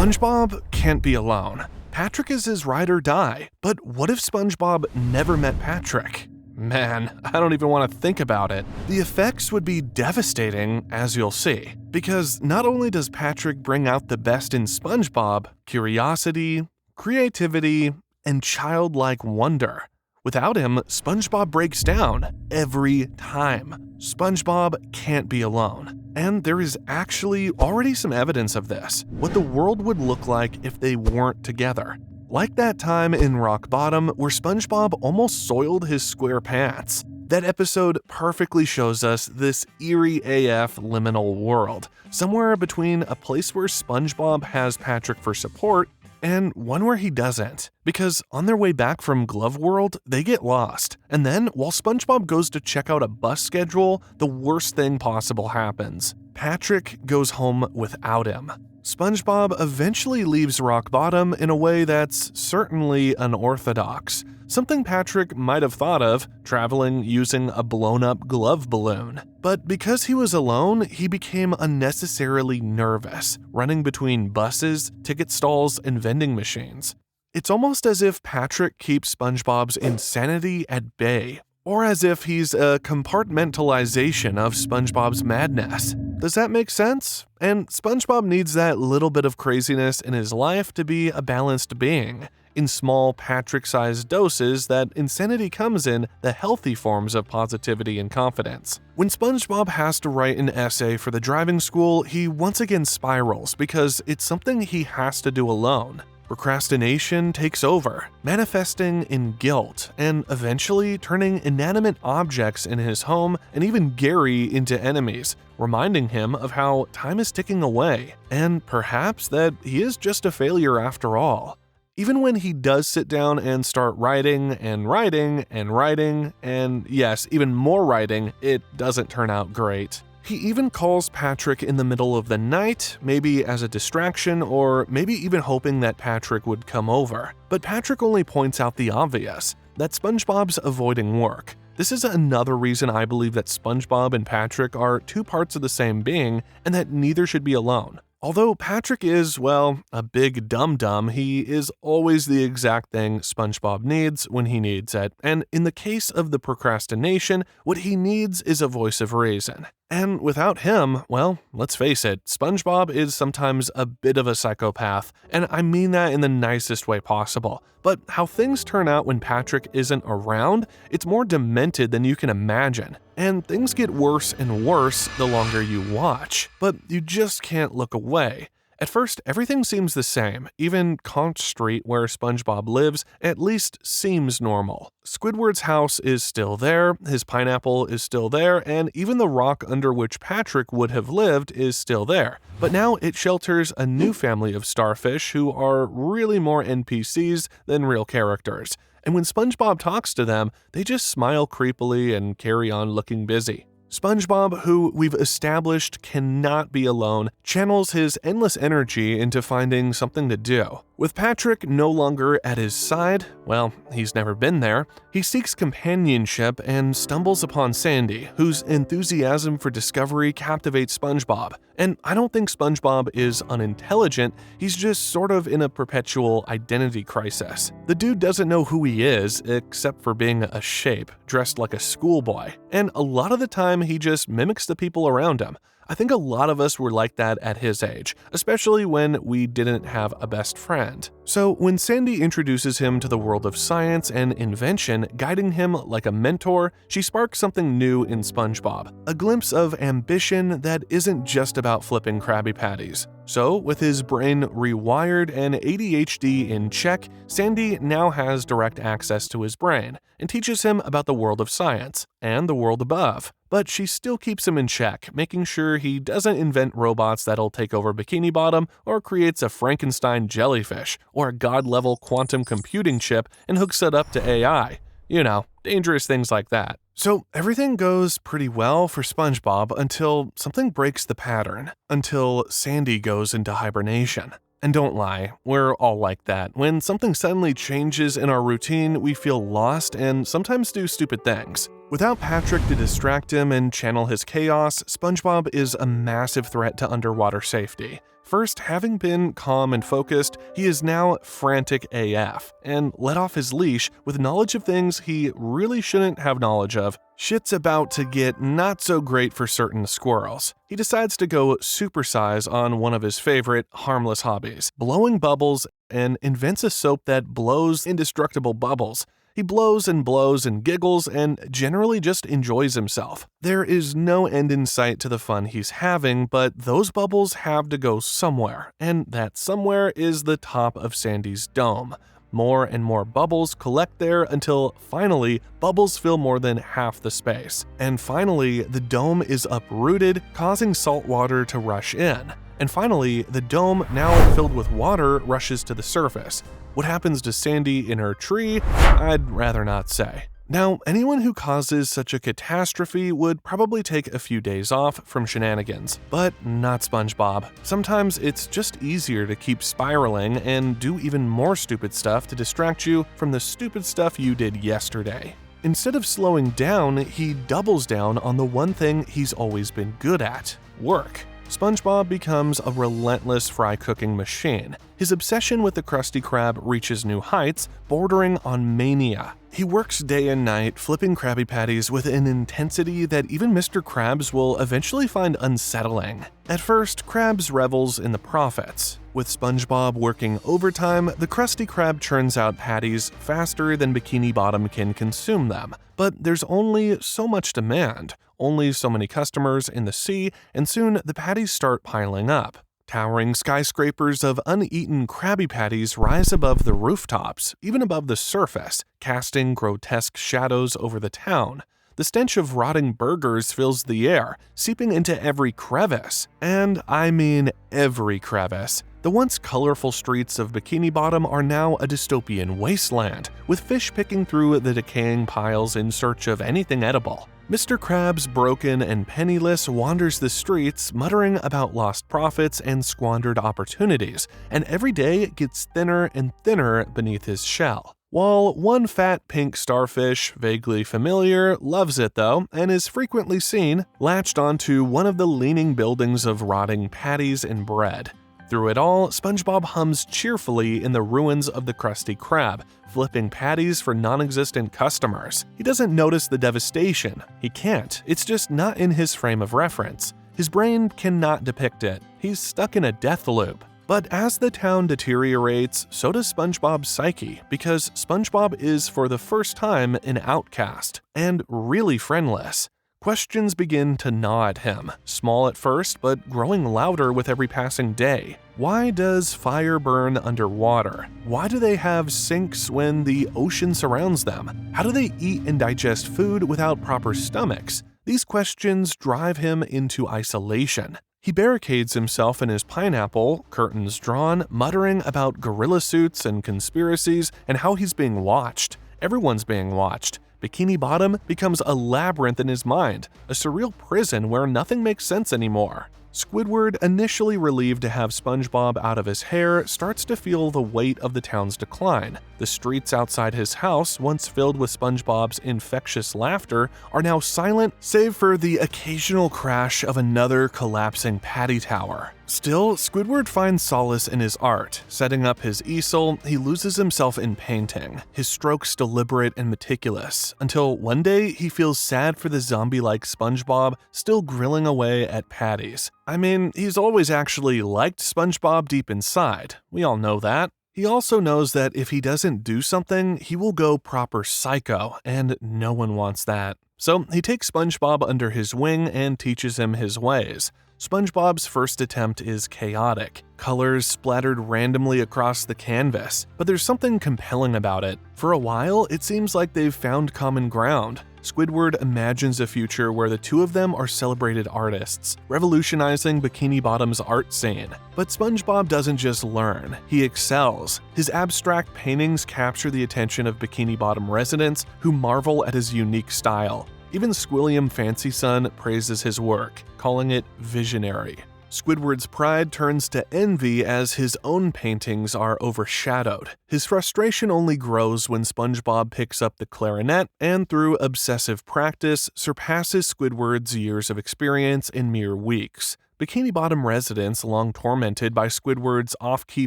SpongeBob can't be alone. Patrick is his ride or die, but what if SpongeBob never met Patrick? Man, I don't even want to think about it. The effects would be devastating, as you'll see, because not only does Patrick bring out the best in SpongeBob, curiosity, creativity, and childlike wonder. Without him, SpongeBob breaks down every time. SpongeBob can't be alone. And there is actually already some evidence of this, what the world would look like if they weren't together. Like that time in Rock Bottom where SpongeBob almost soiled his square pants. That episode perfectly shows us this eerie AF liminal world, somewhere between a place where SpongeBob has Patrick for support and one where he doesn't, because on their way back from Glove World, they get lost. And then, while SpongeBob goes to check out a bus schedule, the worst thing possible happens. Patrick goes home without him. SpongeBob eventually leaves Rock Bottom in a way that's certainly unorthodox. Something Patrick might have thought of, traveling using a blown-up glove balloon. But because he was alone, he became unnecessarily nervous, running between buses, ticket stalls, and vending machines. It's almost as if Patrick keeps SpongeBob's insanity at bay, or as if he's a compartmentalization of SpongeBob's madness. Does that make sense? And SpongeBob needs that little bit of craziness in his life to be a balanced being. In small Patrick-sized doses, that insanity comes in the healthy forms of positivity and confidence. When SpongeBob has to write an essay for the driving school, he once again spirals because it's something he has to do alone. Procrastination takes over, manifesting in guilt, and eventually turning inanimate objects in his home and even Gary into enemies, reminding him of how time is ticking away, and perhaps that he is just a failure after all. Even when he does sit down and start writing and writing and writing, and yes, even more writing, it doesn't turn out great. He even calls Patrick in the middle of the night, maybe as a distraction or maybe even hoping that Patrick would come over. But Patrick only points out the obvious, that SpongeBob's avoiding work. This is another reason I believe that SpongeBob and Patrick are two parts of the same being and that neither should be alone. Although Patrick is, well, a big dum-dum, he is always the exact thing SpongeBob needs when he needs it. And in the case of the procrastination, what he needs is a voice of reason. And without him, well, let's face it, SpongeBob is sometimes a bit of a psychopath, and I mean that in the nicest way possible. But how things turn out when Patrick isn't around, it's more demented than you can imagine. And things get worse and worse the longer you watch, but you just can't look away. At first, everything seems the same. Even Conch Street, where SpongeBob lives, at least seems normal. Squidward's house is still there, his pineapple is still there, and even the rock under which Patrick would have lived is still there. But now it shelters a new family of starfish who are really more NPCs than real characters. And when SpongeBob talks to them, they just smile creepily and carry on looking busy. SpongeBob, who we've established cannot be alone, channels his endless energy into finding something to do. With Patrick no longer at his side, well, he's never been there, he seeks companionship and stumbles upon Sandy, whose enthusiasm for discovery captivates SpongeBob. And I don't think SpongeBob is unintelligent, he's just sort of in a perpetual identity crisis. The dude doesn't know who he is, except for being a shape, dressed like a schoolboy. And a lot of the time, he just mimics the people around him. I think a lot of us were like that at his age, especially when we didn't have a best friend. So when Sandy introduces him to the world of science and invention, guiding him like a mentor, she sparks something new in SpongeBob, a glimpse of ambition that isn't just about flipping Krabby Patties. So, with his brain rewired and ADHD in check, Sandy now has direct access to his brain and teaches him about the world of science and the world above. But she still keeps him in check, making sure he doesn't invent robots that'll take over Bikini Bottom or creates a Frankenstein jellyfish or a god-level quantum computing chip and hooks it up to AI. You know, dangerous things like that. So everything goes pretty well for SpongeBob until something breaks the pattern, until Sandy goes into hibernation. And don't lie, we're all like that. When something suddenly changes in our routine, we feel lost and sometimes do stupid things. Without Patrick to distract him and channel his chaos, SpongeBob is a massive threat to underwater safety. First, having been calm and focused, he is now frantic AF and let off his leash with knowledge of things he really shouldn't have knowledge of. Shit's about to get not so great for certain squirrels. He decides to go supersize on one of his favorite harmless hobbies, blowing bubbles, and invents a soap that blows indestructible bubbles. He blows and giggles and generally just enjoys himself. There is no end in sight to the fun he's having, but those bubbles have to go somewhere, and that somewhere is the top of Sandy's dome. More and more bubbles collect there until finally bubbles fill more than half the space. And finally, the dome is uprooted, causing salt water to rush in. And finally, the dome, now filled with water, rushes to the surface. What happens to Sandy in her tree, I'd rather not say. Now, anyone who causes such a catastrophe would probably take a few days off from shenanigans, but not SpongeBob. Sometimes it's just easier to keep spiraling and do even more stupid stuff to distract you from the stupid stuff you did yesterday. Instead of slowing down, he doubles down on the one thing he's always been good at: work. SpongeBob becomes a relentless fry cooking machine. His obsession with the Krusty Krab reaches new heights, bordering on mania. He works day and night, flipping Krabby Patties with an intensity that even Mr. Krabs will eventually find unsettling. At first, Krabs revels in the profits. With SpongeBob working overtime, the Krusty Krab churns out patties faster than Bikini Bottom can consume them. But there's only so much demand, only so many customers in the sea, and soon the patties start piling up. Towering skyscrapers of uneaten Krabby Patties rise above the rooftops, even above the surface, casting grotesque shadows over the town. The stench of rotting burgers fills the air, seeping into every crevice. And I mean every crevice. The once colorful streets of Bikini Bottom are now a dystopian wasteland, with fish picking through the decaying piles in search of anything edible. Mr. Krabs, broken and penniless, wanders the streets, muttering about lost profits and squandered opportunities, and every day gets thinner and thinner beneath his shell. While one fat pink starfish, vaguely familiar, loves it though, and is frequently seen latched onto one of the leaning buildings of rotting patties and bread. Through it all, SpongeBob hums cheerfully in the ruins of the Krusty Krab, flipping patties for non-existent customers. He doesn't notice the devastation. He can't. It's just not in his frame of reference. His brain cannot depict it. He's stuck in a death loop. But as the town deteriorates, so does SpongeBob's psyche, because SpongeBob is for the first time an outcast, and really friendless. Questions begin to gnaw at him, small at first, but growing louder with every passing day. Why does fire burn underwater? Why do they have sinks when the ocean surrounds them? How do they eat and digest food without proper stomachs? These questions drive him into isolation. He barricades himself in his pineapple, curtains drawn, muttering about gorilla suits and conspiracies and how he's being watched. Everyone's being watched. Bikini Bottom becomes a labyrinth in his mind, a surreal prison where nothing makes sense anymore. Squidward, initially relieved to have SpongeBob out of his hair, starts to feel the weight of the town's decline. The streets outside his house, once filled with SpongeBob's infectious laughter, are now silent save for the occasional crash of another collapsing patty tower. Still, Squidward finds solace in his art. Setting up his easel, he loses himself in painting, his strokes deliberate and meticulous, until one day he feels sad for the zombie-like SpongeBob still grilling away at patties. I mean, he's always actually liked SpongeBob deep inside. We all know that. He also knows that if he doesn't do something, he will go proper psycho, and no one wants that. So he takes SpongeBob under his wing and teaches him his ways. SpongeBob's first attempt is chaotic, colors splattered randomly across the canvas, but there's something compelling about it. For a while, it seems like they've found common ground. Squidward imagines a future where the two of them are celebrated artists, revolutionizing Bikini Bottom's art scene. But SpongeBob doesn't just learn, he excels. His abstract paintings capture the attention of Bikini Bottom residents who marvel at his unique style. Even Squilliam Fancy Son praises his work, calling it visionary. Squidward's pride turns to envy as his own paintings are overshadowed. His frustration only grows when SpongeBob picks up the clarinet and, through obsessive practice, surpasses Squidward's years of experience in mere weeks. Bikini Bottom residents, long tormented by Squidward's off-key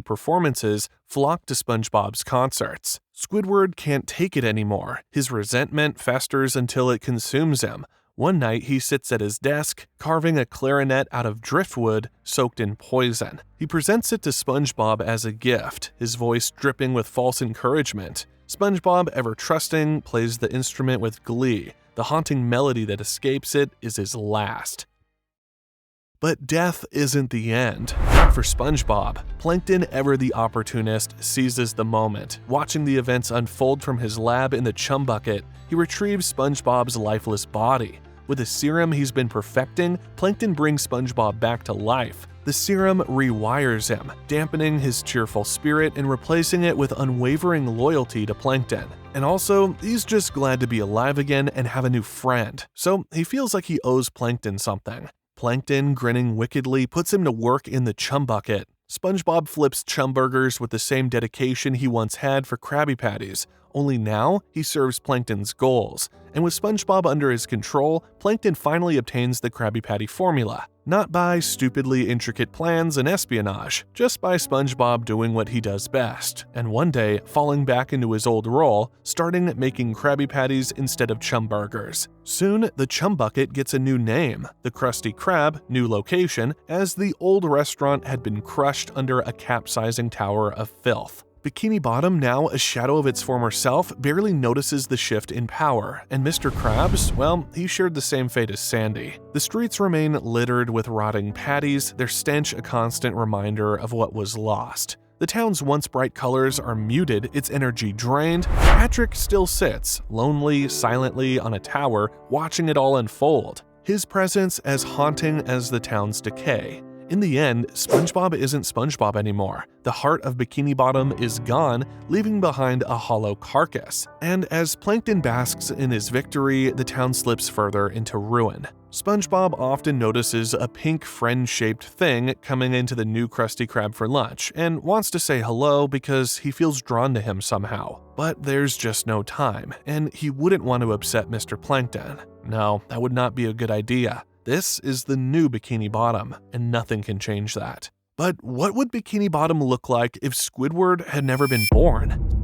performances, flock to SpongeBob's concerts. Squidward can't take it anymore. His resentment festers until it consumes him. One night, he sits at his desk, carving a clarinet out of driftwood soaked in poison. He presents it to SpongeBob as a gift, his voice dripping with false encouragement. SpongeBob, ever trusting, plays the instrument with glee. The haunting melody that escapes it is his last. But death isn't the end. Not for SpongeBob. Plankton, ever the opportunist, seizes the moment. Watching the events unfold from his lab in the chum bucket, he retrieves SpongeBob's lifeless body. With a serum he's been perfecting, Plankton brings SpongeBob back to life. The serum rewires him, dampening his cheerful spirit and replacing it with unwavering loyalty to Plankton. And also, he's just glad to be alive again and have a new friend, so he feels like he owes Plankton something. Plankton, grinning wickedly, puts him to work in the chum bucket. SpongeBob flips chum burgers with the same dedication he once had for Krabby Patties, only now he serves Plankton's goals. And with SpongeBob under his control, Plankton finally obtains the Krabby Patty formula. Not by stupidly intricate plans and espionage, just by SpongeBob doing what he does best, and one day falling back into his old role, starting making Krabby Patties instead of chum burgers. Soon, the chum bucket gets a new name, the Krusty Krab, new location, as the old restaurant had been crushed under a capsizing tower of filth. Bikini Bottom, now a shadow of its former self, barely notices the shift in power, and Mr. Krabs, well, he shared the same fate as Sandy. The streets remain littered with rotting patties, their stench a constant reminder of what was lost. The town's once bright colors are muted, its energy drained. Patrick still sits, lonely, silently on a tower, watching it all unfold, his presence as haunting as the town's decay. In the end, SpongeBob isn't SpongeBob anymore. The heart of Bikini Bottom is gone, leaving behind a hollow carcass. And as Plankton basks in his victory, the town slips further into ruin. SpongeBob often notices a pink friend-shaped thing coming into the new Krusty Krab for lunch and wants to say hello because he feels drawn to him somehow. But there's just no time, and he wouldn't want to upset Mr. Plankton. No, that would not be a good idea. This is the new Bikini Bottom, and nothing can change that. But what would Bikini Bottom look like if Squidward had never been born?